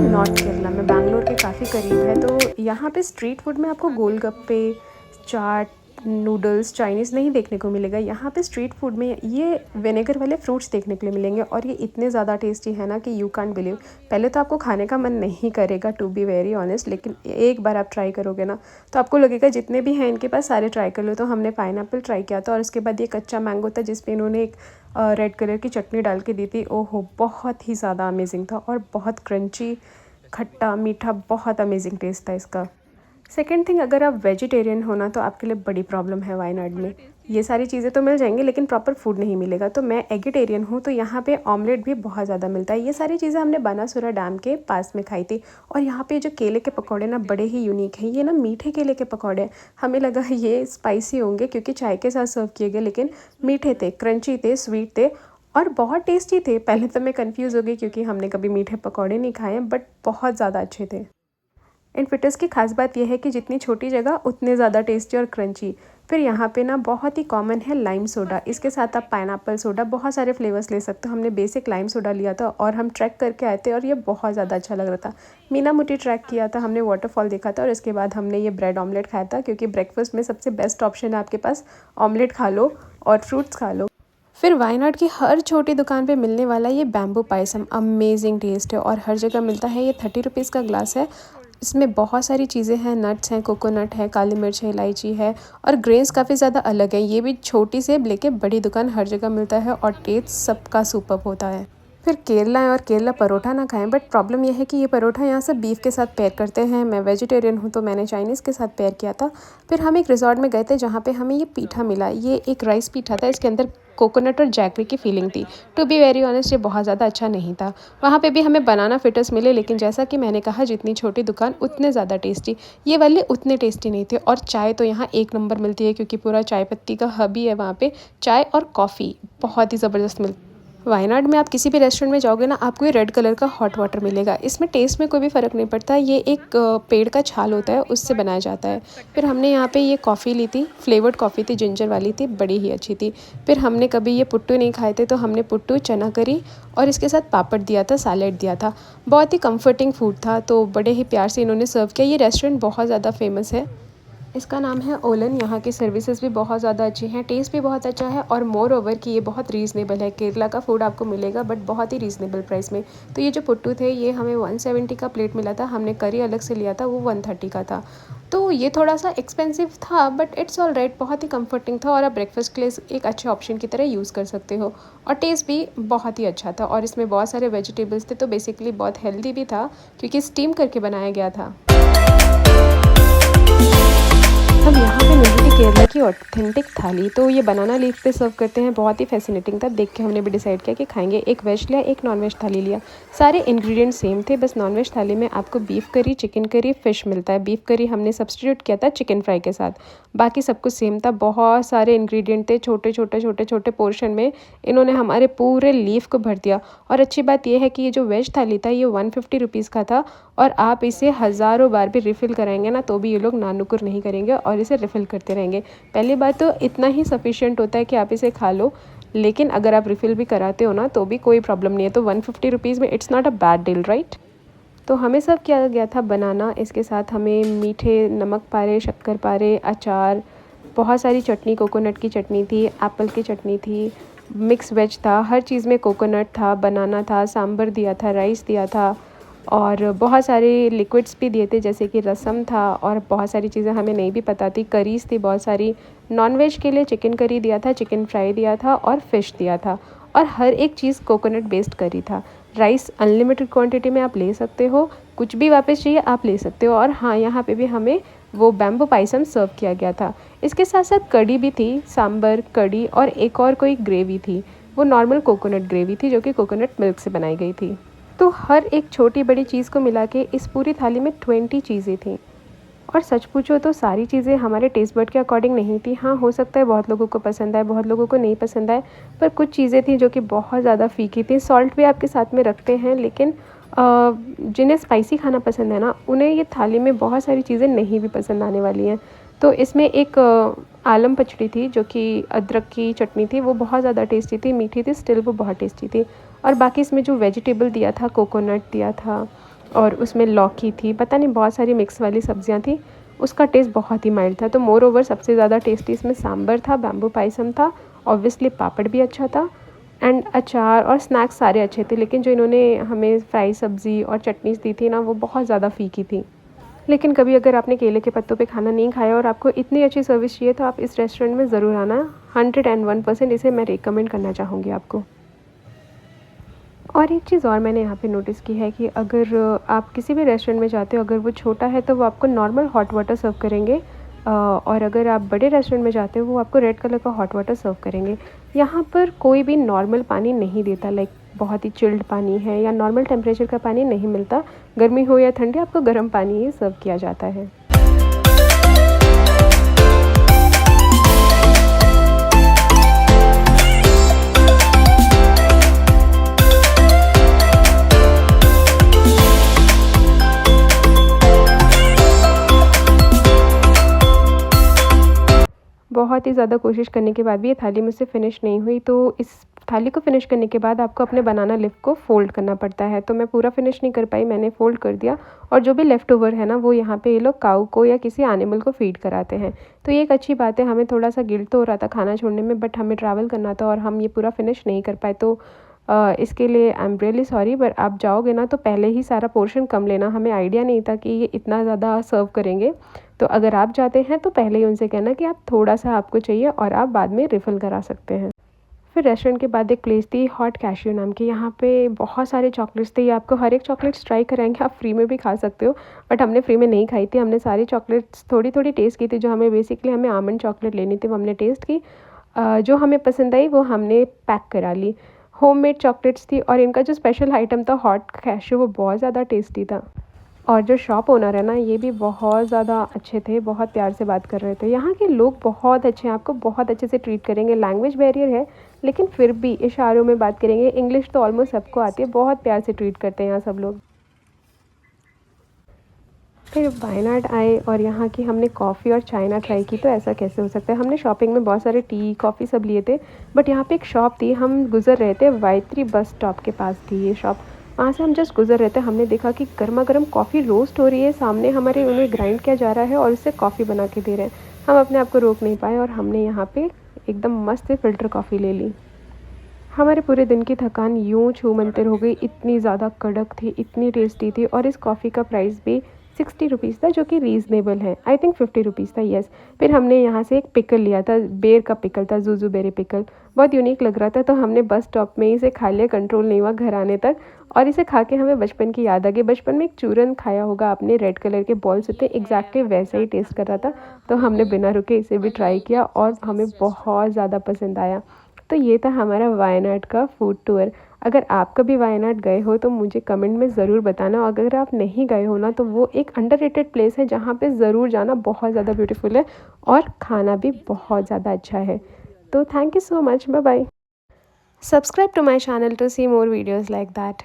North Kerala में, बैंगलोर के काफ़ी करीब है। तो यहाँ पे स्ट्रीट फूड में आपको गोलगप्पे, चाट, नूडल्स, चाइनीज़ नहीं देखने को मिलेगा। यहाँ पे स्ट्रीट फूड में ये विनेगर वाले फ्रूट्स देखने के लिए मिलेंगे और ये इतने ज़्यादा टेस्टी है ना कि यू कांट बिलीव। पहले तो आपको खाने का मन नहीं करेगा, टू बी वेरी ऑनेस्ट, लेकिन एक बार आप ट्राई करोगे ना तो आपको लगेगा जितने भी हैं इनके पास सारे ट्राई कर लो। तो हमने पाइनएप्पल ट्राई किया था और उसके बाद ये कच्चा मैंगो था जिस पे इन्होंने एक रेड कलर की चटनी डाल के दी थी। ओहो, बहुत ही ज़्यादा अमेजिंग था और बहुत क्रंची, खट्टा मीठा, बहुत अमेजिंग टेस्ट था इसका। सेकेंड थिंग, अगर आप वेजिटेरियन हो ना तो आपके लिए बड़ी प्रॉब्लम है वायनाड में। ये सारी चीज़ें तो मिल जाएंगी लेकिन प्रॉपर फूड नहीं मिलेगा। तो मैं एगिटेरियन हूँ तो यहाँ पे ऑमलेट भी बहुत ज़्यादा मिलता है। ये सारी चीज़ें हमने बानासुरा डैम के पास में खाई थी। और यहाँ पे जो केले के पकौड़े ना बड़े ही यूनिक हैं। ये ना मीठे केले के पकौड़े हैं। हमें लगा ये स्पाइसी होंगे क्योंकि चाय के साथ सर्व किए गए, लेकिन मीठे थे, क्रंची थे, स्वीट थे और बहुत टेस्टी थे। पहले तो मैं कंफ्यूज हो गई क्योंकि हमने कभी मीठे पकौड़े नहीं खाए हैं, बट बहुत ज़्यादा अच्छे थे। इन फिटर्स की खास बात यह है कि जितनी छोटी जगह उतने ज़्यादा टेस्टी और क्रंची। फिर यहाँ पे ना बहुत ही कॉमन है लाइम सोडा। इसके साथ आप पाइनएप्पल सोडा, बहुत सारे फ्लेवर्स ले सकते हो। हमने बेसिक लाइम सोडा लिया था और हम ट्रैक करके आए थे और ये बहुत ज़्यादा अच्छा लग रहा था। मीना मुटी ट्रैक किया था हमने, वाटरफॉल देखा था और इसके बाद हमने ये ब्रेड ऑमलेट खाया था क्योंकि ब्रेकफास्ट में सबसे बेस्ट ऑप्शन है आपके पास, ऑमलेट खा लो और फ्रूट्स खा लो। फिर वायनाड की हर छोटी दुकान पे मिलने वाला ये बैम्बू पायसम, अमेजिंग टेस्ट है और हर जगह मिलता है। ये 30 रुपीज़ का ग्लास है। इसमें बहुत सारी चीज़ें हैं, नट्स हैं, कोकोनट है, काली मिर्च है, इलायची है और ग्रेन्स काफ़ी ज़्यादा अलग है। ये भी छोटी से लेके बड़ी दुकान हर जगह मिलता है और टेस्ट सबका सुपर्ब होता है। फिर केरला है और केरला परोठा ना खाएं, बट प्रॉब्लम यह है कि ये परोठा यहाँ से बीफ के साथ पेयर करते हैं। मैं वेजिटेरियन हूँ तो मैंने चाइनीज़ के साथ पेयर किया था। फिर हम एक रिजॉर्ट में गए थे जहाँ पे हमें ये पीठा मिला। ये एक राइस पीठा था, इसके अंदर कोकोनट और जैगरी की फीलिंग थी। टू बी वेरी ऑनेस्ट ये बहुत ज़्यादा अच्छा नहीं था। वहाँ पे भी हमें बनाना फिटर्स मिले, लेकिन जैसा कि मैंने कहा जितनी छोटी दुकान उतने ज़्यादा टेस्टी। ये वाले उतने टेस्टी नहीं थे। और चाय तो यहाँ एक नंबर मिलती है क्योंकि पूरा चाय पत्ती का हब ही है वहाँ पे। चाय और कॉफ़ी बहुत ही ज़बरदस्त मिलती है। वायनाड में आप किसी भी रेस्टोरेंट में जाओगे ना, आपको ये रेड कलर का हॉट वाटर मिलेगा। इसमें टेस्ट में कोई भी फ़र्क नहीं पड़ता। ये एक पेड़ का छाल होता है, उससे बनाया जाता है। फिर हमने यहाँ पे ये कॉफ़ी ली थी, फ्लेवर्ड कॉफ़ी थी, जिंजर वाली थी, बड़ी ही अच्छी थी। फिर हमने कभी ये पुट्टू नहीं खाए थे तो हमने पुट्टू, चना करी और इसके साथ पापड़ दिया था, सैलेड दिया था। बहुत ही कम्फर्टिंग फूड था, तो बड़े ही प्यार से इन्होंने सर्व किया। ये रेस्टोरेंट बहुत ज़्यादा फेमस है, इसका नाम है ओलन। यहाँ की सर्विसेज भी बहुत ज़्यादा अच्छी हैं, टेस्ट भी बहुत अच्छा है और मोर ओवर कि ये बहुत रीज़नेबल है। केरला का फूड आपको मिलेगा बट बहुत ही रीज़नेबल प्राइस में। तो ये जो पुट्टू थे ये हमें 170 का प्लेट मिला था। हमने करी अलग से लिया था, वो 130 का था। तो ये थोड़ा सा एक्सपेंसिव था बट इट्स ऑल राइट, बहुत ही कंफर्टिंग था और आप ब्रेकफास्ट के लिए एक अच्छे ऑप्शन की तरह यूज़ कर सकते हो। और टेस्ट भी बहुत ही अच्छा था और इसमें बहुत सारे वेजिटेबल्स थे, तो बेसिकली बहुत हेल्दी भी था क्योंकि स्टीम करके बनाया गया था। अब यहाँ पे मिली थी केरला की ऑथेंटिक थाली। तो ये बनाना लीफ पे सर्व करते हैं, बहुत ही फैसिनेटिंग था। देख के हमने भी डिसाइड किया कि खाएंगे। एक वेज लिया, एक नॉनवेज थाली लिया। सारे इंग्रेडिएंट सेम थे, बस नॉनवेज थाली में आपको बीफ करी, चिकन करी, फ़िश मिलता है। बीफ करी हमने सब्सटीट्यूट किया था चिकन फ्राई के साथ, बाकी सब कुछ सेम था। बहुत सारे इंग्रेडिएंट थे, छोटे छोटे छोटे छोटे पोर्शन में इन्होंने हमारे पूरे लीफ को भर दिया। और अच्छी बात यह है कि ये जो वेज थाली था ये 150 रुपीज़ का था और आप इसे हज़ारों बार भी रिफ़िल कराएंगे ना तो भी ये लोग नानुकुर नहीं करेंगे और इसे रिफ़िल करते रहेंगे। पहली बात तो इतना ही सफिशिएंट होता है कि आप इसे खा लो, लेकिन अगर आप रिफ़िल भी कराते हो ना तो भी कोई प्रॉब्लम नहीं है। तो 150 रुपीज़ में it's not a bad deal, right. तो हमें सर्व किया गया था बनाना, इसके साथ हमें मीठे नमक पारे, शक्कर पारे, अचार, बहुत सारी चटनी, कोकोनट की चटनी थी, एप्पल की चटनी थी, मिक्स वेज था, हर चीज़ में कोकोनट था, बनाना था, सांभर दिया था, राइस दिया था और बहुत सारे लिक्विड्स भी दिए थे जैसे कि रसम था और बहुत सारी चीज़ें हमें नहीं भी पता थी। करीज़ थी बहुत सारी। नॉनवेज के लिए चिकन करी दिया था, चिकन फ्राई दिया था और फ़िश दिया था और हर एक चीज़ कोकोनट बेस्ड करी था। राइस अनलिमिटेड क्वांटिटी में आप ले सकते हो, कुछ भी वापस चाहिए आप ले सकते हो। और हाँ, यहाँ पे भी हमें वो बैम्बू पायसम सर्व किया गया था। इसके साथ साथ कड़ी भी थी, सांबर, कड़ी और एक और कोई ग्रेवी थी। वो नॉर्मल कोकोनट ग्रेवी थी जो कि कोकोनट मिल्क से बनाई गई थी। तो हर एक छोटी बड़ी चीज़ को मिला के इस पूरी थाली में 20 चीज़ें थीं। और सच पूछो तो सारी चीज़ें हमारे टेस्ट बड के अकॉर्डिंग नहीं थी। हाँ, हो सकता है बहुत लोगों को पसंद आए, बहुत लोगों को नहीं पसंद आए, पर कुछ चीज़ें थी जो कि बहुत ज़्यादा फीकी थी। सॉल्ट भी आपके साथ में रखते हैं, लेकिन जिन्हें स्पाइसी खाना पसंद है ना, उन्हें ये थाली में बहुत सारी चीज़ें नहीं भी पसंद आने वाली हैं। तो इसमें एक आलम पचड़ी थी जो कि अदरक की चटनी थी, वो बहुत ज़्यादा टेस्टी थी, मीठी थी, स्टिल वो बहुत टेस्टी थी। और बाकी इसमें जो वेजिटेबल दिया था, कोकोनट दिया था, और उसमें लौकी थी, पता नहीं बहुत सारी मिक्स वाली सब्जियां थी। उसका टेस्ट बहुत ही माइल्ड था। तो मोर ओवर सबसे ज़्यादा टेस्टी इसमें सांभर था, बैम्बू पायसम था, ऑब्वियसली पापड़ भी अच्छा था एंड अचार और स्नैक्स सारे अच्छे थे। लेकिन जो इन्होंने हमें फ्राई सब्ज़ी और चटनीज़ दी थी ना, वो बहुत ज़्यादा फीकी थी। लेकिन कभी अगर आपने केले के पत्तों पे खाना नहीं खाया और आपको इतनी अच्छी सर्विस चाहिए तो आप इस रेस्टोरेंट में ज़रूर आना। 101% इसे मैं रिकमेंड करना चाहूँगी आपको। और एक चीज़ और मैंने यहाँ पे नोटिस की है कि अगर आप किसी भी रेस्टोरेंट में जाते हो, अगर वो छोटा है तो वो आपको नॉर्मल हॉट वाटर सर्व करेंगे, और अगर आप बड़े रेस्टोरेंट में जाते हो वो आपको रेड कलर का हॉट वाटर सर्व करेंगे। यहाँ पर कोई भी नॉर्मल पानी नहीं देता, लाइक बहुत ही चिल्ड पानी है या नॉर्मल टेम्परेचर का पानी नहीं मिलता। गर्मी हो या ठंडी, आपको गर्म पानी ही सर्व किया जाता है। बहुत ही ज़्यादा कोशिश करने के बाद भी ये थाली मुझसे फ़िनिश नहीं हुई। तो इस थाली को फ़िनिश करने के बाद आपको अपने बनाना लीफ को फ़ोल्ड करना पड़ता है। तो मैं पूरा फ़िनिश नहीं कर पाई, मैंने फ़ोल्ड कर दिया। और जो भी लेफ़्ट ओवर है ना, वो यहाँ पे ये लोग काऊ को या किसी एनिमल को फ़ीड कराते हैं। तो ये एक अच्छी बात है। हमें थोड़ा सा गिल्ट तो हो रहा था खाना छोड़ने में, बट हमें ट्रैवल करना था और हम ये पूरा फ़िनिश नहीं कर पाए। तो इसके लिए I am really sorry. But आप जाओगे ना तो पहले ही सारा पोर्शन कम लेना। हमें आइडिया नहीं था कि ये इतना ज़्यादा सर्व करेंगे। तो अगर आप जाते हैं तो पहले ही उनसे कहना कि आप थोड़ा सा आपको चाहिए और आप बाद में रिफ़िल करा सकते हैं। फिर रेस्टोरेंट के बाद एक प्लेस थी हॉट कैशियो नाम की। यहाँ पे बहुत सारे चॉकलेट्स थे। ये आपको हर एक चॉकलेट्स ट्राई कराएंगे, आप फ्री में भी खा सकते हो। बट हमने फ्री में नहीं खाई थी, हमने सारी चॉकलेट्स थोड़ी थोड़ी टेस्ट की थी। जो हमें बेसिकली हमें आमंड चॉकलेट लेनी थी वो हमने टेस्ट की। जो हमें पसंद आई वो हमने पैक करा ली। होममेड चॉकलेट्स थी और इनका जो स्पेशल आइटम था हॉट कैशियो, वो बहुत ज़्यादा टेस्टी था। और जो शॉप ओनर है ना, ये भी बहुत ज़्यादा अच्छे थे, बहुत प्यार से बात कर रहे थे। यहाँ के लोग बहुत अच्छे हैं, आपको बहुत अच्छे से ट्रीट करेंगे। लैंग्वेज बैरियर है लेकिन फिर भी इशारों में बात करेंगे। इंग्लिश तो ऑलमोस्ट सबको आती है, बहुत प्यार से ट्रीट करते हैं यहाँ सब लोग। फिर वायनाड आए और यहाँ की हमने कॉफ़ी और चाय ना ट्राई की। तो ऐसा कैसे हो सकता है, हमने शॉपिंग में बहुत सारे टी कॉफ़ी सब लिए थे, बट यहाँ पे एक शॉप थी, हम गुजर रहे थे, वाइत्री बस स्टॉप के पास थी ये शॉप। वहाँ से हम जस्ट गुजर रहे थे, हमने देखा कि गर्मा गर्म कॉफ़ी रोस्ट हो रही है सामने हमारे, उन्हें ग्राइंड किया जा रहा है और उससे कॉफ़ी बना के दे रहे हैं। हम अपने आप को रोक नहीं पाए और हमने यहाँ पे एकदम मस्त फ़िल्टर कॉफ़ी ले ली। हमारे पूरे दिन की थकान यूँ छू मंतर हो गई, इतनी ज़्यादा कड़क थी, इतनी टेस्टी थी। और इस कॉफ़ी का प्राइस भी 60 रुपीज़ था, जो कि रीज़नेबल है। आई थिंक 50 रुपीज़ था, येस। फिर हमने यहाँ से एक पिकल लिया था, बेर का पिकल था, जूजू बेरी पिकल, बहुत यूनिक लग रहा था। तो हमने बस स्टॉप में ही इसे खा लिया, कंट्रोल नहीं हुआ घर आने तक। और इसे खा के हमें बचपन की याद आ गई। बचपन में एक चूरन खाया होगा आपने, रेड कलर के बॉल्स होते हैं, एग्जैक्टली वैसा ही टेस्ट कर रहा था। तो हमने बिना रुके इसे भी ट्राई किया और हमें बहुत ज़्यादा पसंद आया। तो ये था हमारा वायनाड का फूड टूर। अगर आप कभी वायनाड गए हो तो मुझे कमेंट में ज़रूर बताना। अगर आप नहीं गए हो ना, तो वो एक अंडररेटेड प्लेस है जहाँ पे ज़रूर जाना, बहुत ज़्यादा ब्यूटीफुल है और खाना भी बहुत ज़्यादा अच्छा है। तो thank you so much, bye bye. Subscribe to my channel to see more videos like that.